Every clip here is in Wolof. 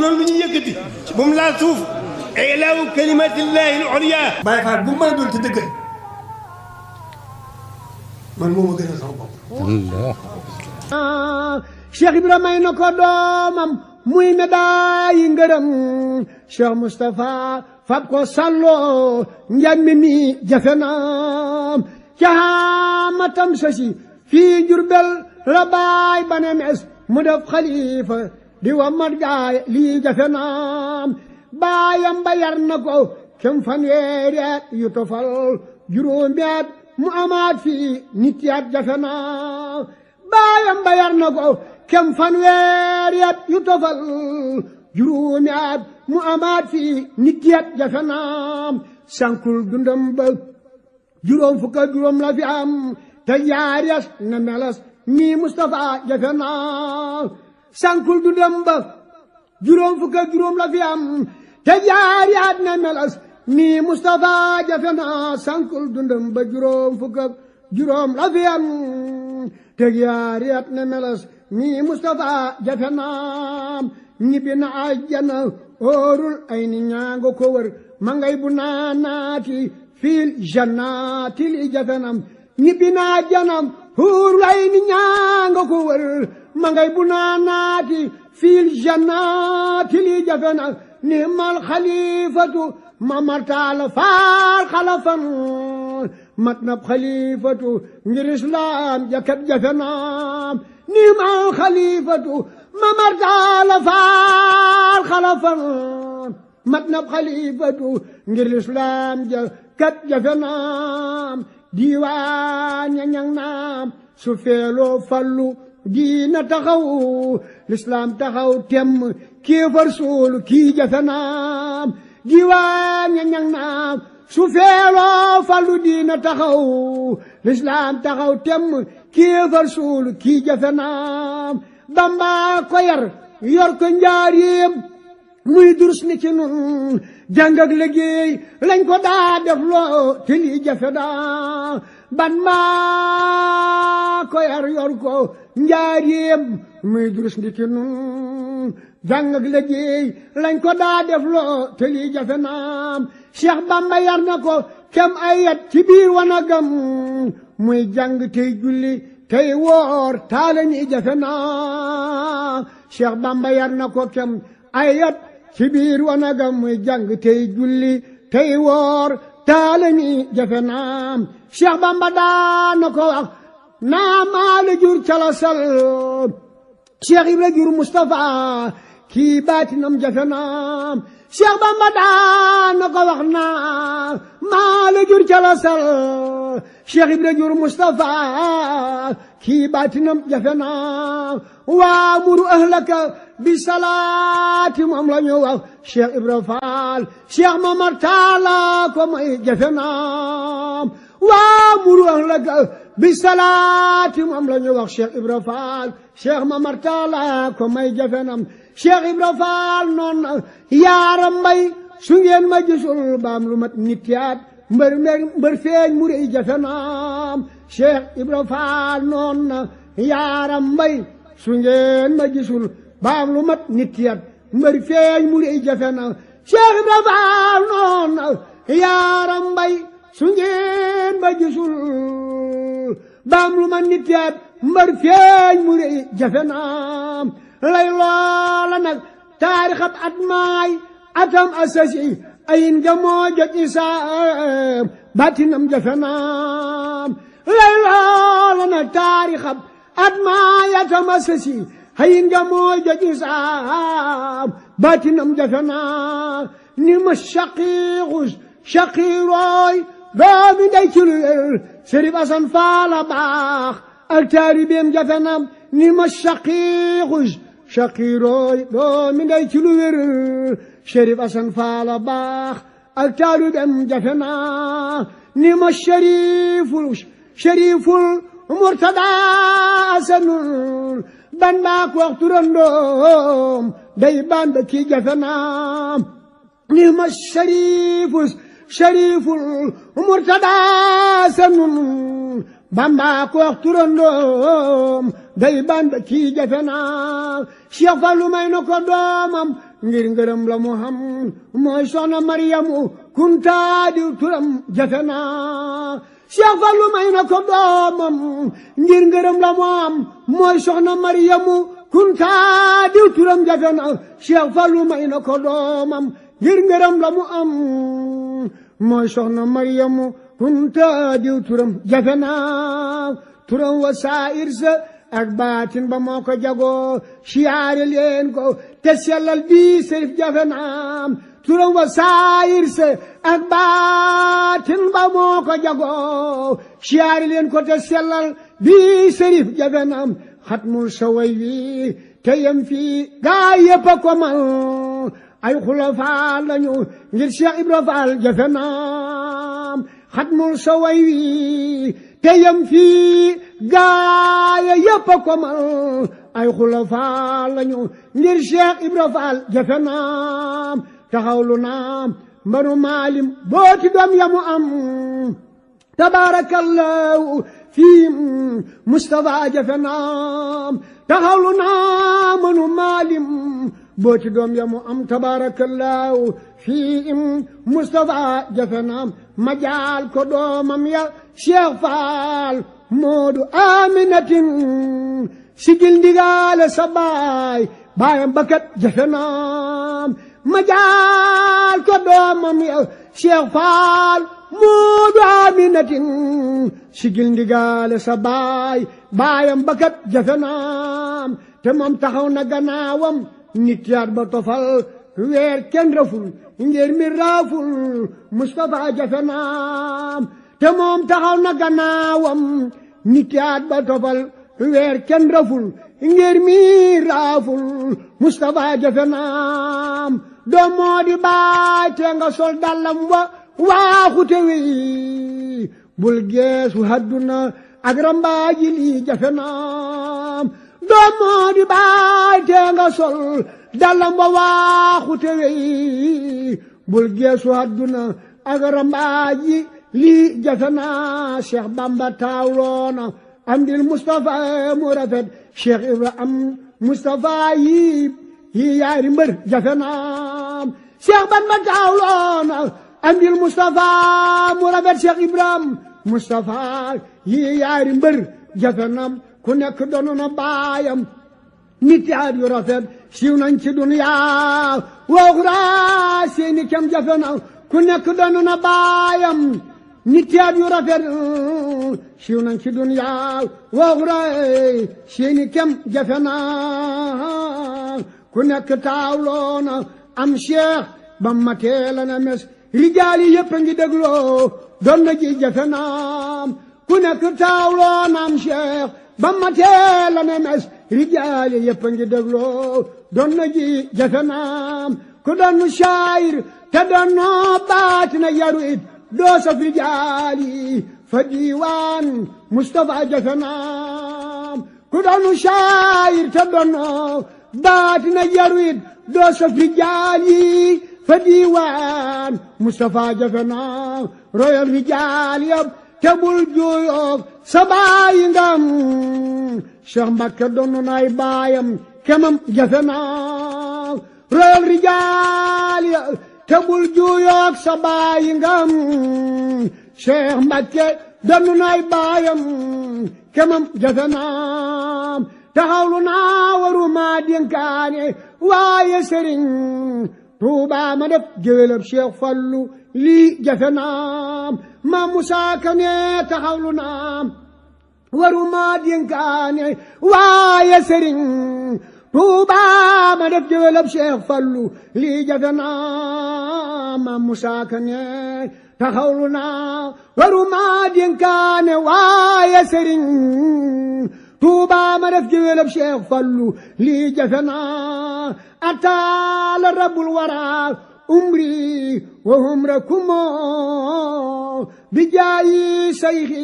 noonu lu ñu yëkkati bu mu laal suuf ilaahu kalimatillahi al-ulya Baay Faal bu mën a doon ci dëgg man moo ma gënal sama bopp. Cheikh Ibra may na ko doomam muy médaille ngërëm Cheikh Moustapha fab ko sàlloo njàmmi mi jafe naam caamatam sasi fii Jurbel la baay ba ne mes mu def xalifa di wa mat gaay lii jafe naam baayam ba yar na ko kem fanweeri at yu tofal juróomi at mu amaat fii nit yaat jafe naam baayam ba yar na ko kem fanweeri at yu tofal juróomi at mu amaat fii nit yaat jafe naam sankul dundam ba juróom fukk ak juróom la fi am te yaarias na melas mi Moustapha jafe naam sankul dundam ba juróom fukk ak juróom la fi am te yaarias na melas mi Moustapha jafe naa sankul dundam ba juróom fukk ak juróom la fi am te yaarias na melas mi Moustapha jafe naa ñibbi na àjjana óorul ay ni ñaango ko wër ma ngay bu naanaati fil jannaati li jafe nam ñibbi na àjjana óorul ay ni ñaango ko wër ma ngay bu naanaati fil jannaati li jafe nam ni'mal xalifatu Mamar Taala Faal xalafan mat na xalifatu ngir islam jakat jafe naam ni'mal xalifatu Mamar Taala Faal xalafan mat na xalifatu ngir islam jakat jafe naam diiwaan ñaŋ naam su feeloo fallu diina taxaw l'islam taxaw tem kéefar suul kii jafe naam diiwaan ñaŋ naam su feeloo fallu diina taxaw l'islam taxaw tem kéefar suul kii jafe naam Bamba ko yar yor ko njaareem muy durus ni ci nun jàng ak liggéey lañ ko daa def loo te lii jafe daa Bamba ko yar yor ko njaareem muy durus ni ci nun jàng ak liggéey lañ ko daa def loo te lii jafe naam Cheikh Bamba yar na ko kem ay yat ci biir wanagam muy jàng tey julli tey woor taala ñi jafe naa Cheikh Bamba yar na ko kem ay yat ci biir wanagam muy jàng tey julli tey woor taala ñi jafe naa Cheikh Bamba daa na ko wax naa maa la jur cala sal Cheikh Ibra jur Moustapha kii baatinam jafe naa Cheikh Bamba daa na ko wax naa maa la jur cala sal Cheikh Ibra jur Moustapha kii baatinam jafe naa waamuru ahlaka bi salaati moom la ñu wax Cheikh Ibra Faal Cheikh Mamar Taala ko may jafe naa waamuru ahlaka bi salaati moom la ñu wax Cheikh Ibra Faal Cheikh Mamar Taala ko may jafe naa Cheikh Ibra Faal noon na yaaram mbay su ngeen ma gisul baam lu mat nit yaat mbër feeñ mu rëy jafe naam Cheikh Ibra Faal noon na yaaram mbay su ngeen ma gisul baam lu mat nit yaat mbër feeñ mu rëy jafe naam Cheikh Ibra Faal noon na yaaram mbay su ngeen ma gisul baam lu mat nit yaat mbër feeñ mu rëy jafe naam lay loola nag taarixab at maay atam asasi ayin ga moo jot isaam baatinam jafe naam lay loola nag taarixab at maay atam asasi ayin ga moo jot isaam baatinam jafe naam ni ma shaqiirooy doomi day ci lu wér Sërif Asan Faal baax ak taalibeem jafe naam ni ma shaqiirooy doomi day ci lu wér Sërif Asan Faal baax ak taalibeem jafe naa ni ma shariful murtada asanul ban baa ko wax turandoom day ban ba kii jafe naa ni ma shariful murtada asanul Bamba ko wax turandoom day ban ba kii jafe naa Cheikh Fallou may na ko doomam ngir ngërëm la mu xam mooy soxna Mariyamu Kunta diw turam jafe naa Cheikh Fallou may na ko doomam ngir ngërëm la mu am mooy soxna Mariyamu Kunta diw turam jafe naa Cheikh Fallou may na ko doomam ngir ngërëm la mu am mooy soxna Mariyamu Kunta diw turam jafe naa turam wa saayir sa ak baatin ba moo ko jagoo siyaare leen ko te sellal bi sërif jafe naa turam wa saayir sa ak baatin ba moo ko jagoo siyaare leen ko te sellal bi sërif jafe naa xatmul sa way wi te yem fii gaa yépp a ko mal ay xulafa lañu ngir Cheikh Ibra Fall jafe naa xatmul sa way wi te yem fii gaaya yépp a ko mal ay xulafa lañu ngir Cheikh Ibra Fall jafe naa taxawlu naa mbanu maalim booti doom yamu am tabarakallahu fii Mustafa jafe naa taxawlu naa mbanu maalim booti doom yamu am tabarakallahu fii Mustafa jafe naa majaal ko doomam ya Cheikh Fall Moodu Aminatin sigil ndigaale sa baay baayam bakat jafe naa majaal ko doomam ya Cheikh Fall Moodu Aminatin sigil ndigaale sa baay baayam bakat jafe naa te moom taxaw na gannaawam nit yaat ba tofal weer kenn raful ngir mi raaful Mustafa jafe naa te moom taxaw na gannaawam nit yaat ba tofal weer kenn raful ngir mi raaful Mustafa jafe naa doom moo di baay te nga sol dallam wa waaxute wi bul geesu hadduna ak rambaaji lii jafe naa doom moo di baay te nga sol dallam wa waaxute wi bul geesu hadduna ak rambaaji lii jafe naa Cheikh Bamba taawloona am dil Mustafa mu rafet Cheikh Ibra am Mustafa yi yaari mbër jafe naa Cheikh Bamba taawloona am dil Mustafa mu rafet Cheikh Ibrahim Mustafa yi yaari mbër jafe naa ku nekk doon na baayam nit yaar yu rafet siiw nañ ci duniya waxura seeni kem jafe naa ku nekk doon na baayam nit yaar yu rafet siiw nañ ci duniya waxura seeni kem jafe naa ku nekk taawloona am Cheikh ba mateela na mes rijaal yi yëpp a ngi dégloo doon na ji jafe naa ku nekk taawloona am Cheikh ba mateela na mes rijaal yi yëpp a ngi dégloo doon na ji jafe naa ku doon shaayir te doon noo baatina yaru it doo saf rijaal yi fa diiwaan Mustafa jafe naa ku doon shaayir te doon noo baatina yaru it doo saf rijaal yi fa diiwaan Mustafa jafe naa royal rijaal yëpp te bul juuyoog sa baayi ngam Cheikh Mbakke doon naay baayam kemam jafe naa royal rijaal yëpp te bul juuyoog sa baayi ngam Cheikh Mbakke doon naay baayam kemam jafe naa taxawlu naa waru maa dénkaane waaye sëriñ Tuuba ma def géwélab Cheikh Fallou lii jafe naa ma Musaa Kane taxawlu naa waru maa dénkaane waaye sëriñ Tuuba ma def géwélab Cheikh Fallou lii jafe naa ma Musaa Kane taxawlu naa waru maa dénkaane waaye sëriñ Tuuba ma def géwélab Cheikh Fallou lii jafe naa ataala rabbul wara umri wa umrakumo bijaayi sayxi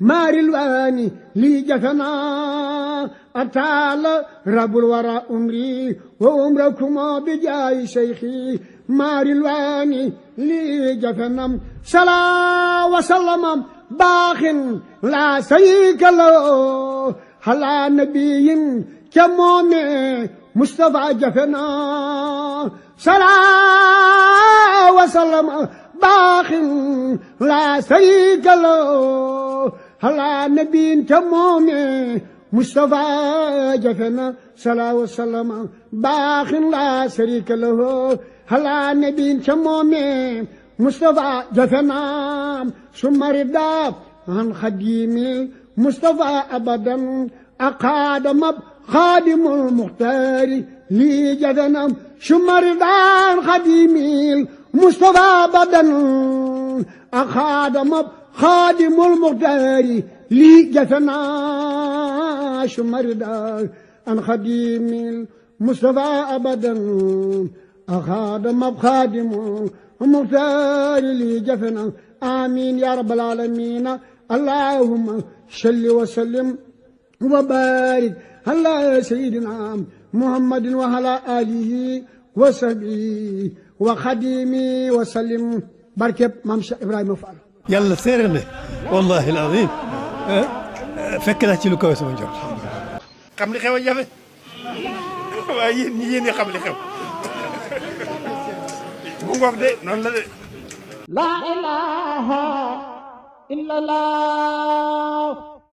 maaril waani lii jafe naa ataala rabbul wara umri wa umrakumo bijaayi sayxi maaril waani lii jafe nam salaa wa sallamam باخ لا شريك له على نبي كمومي مصطفى جفنا صلاة وسلم باخ لا شريك له على نبي كمومي مصطفى جفنا صلاة وسلم باخ لا شريك له على نبي كمومي مصطفى جفنا ثم رضا عن خديم مصطفى أبدا أقاد خادم المختار لي جدنا ثم رضا عن خديم مصطفى أبدا أقاد خادم المختار لي جفنا ثم رضا عن خديم مصطفى أبدا أقاد خادم المختار لي جفنا آمين يا رب العالمين اللهم صل وسلم وبارك على سيدنا محمد وعلى آله وصحبه وخديمه وسلم بركب مام Cheikh Ibrahima Fall. yàlla seere na wallahi alazim fekk naa ci lu kawe sama njort. xam li xew a jafe waaye yéen ñi xam li xew bu ngoog de noonu la de. La ilaha illallah